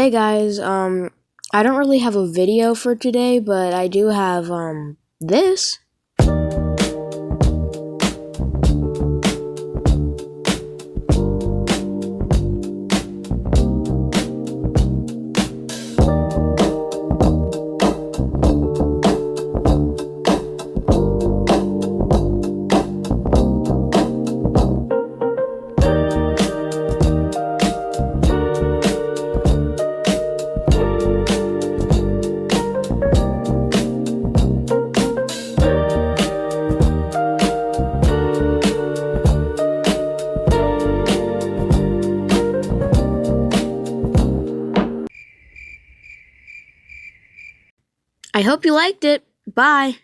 Hey guys, I don't really have a video for today, but I do have, this. I hope you liked it. Bye.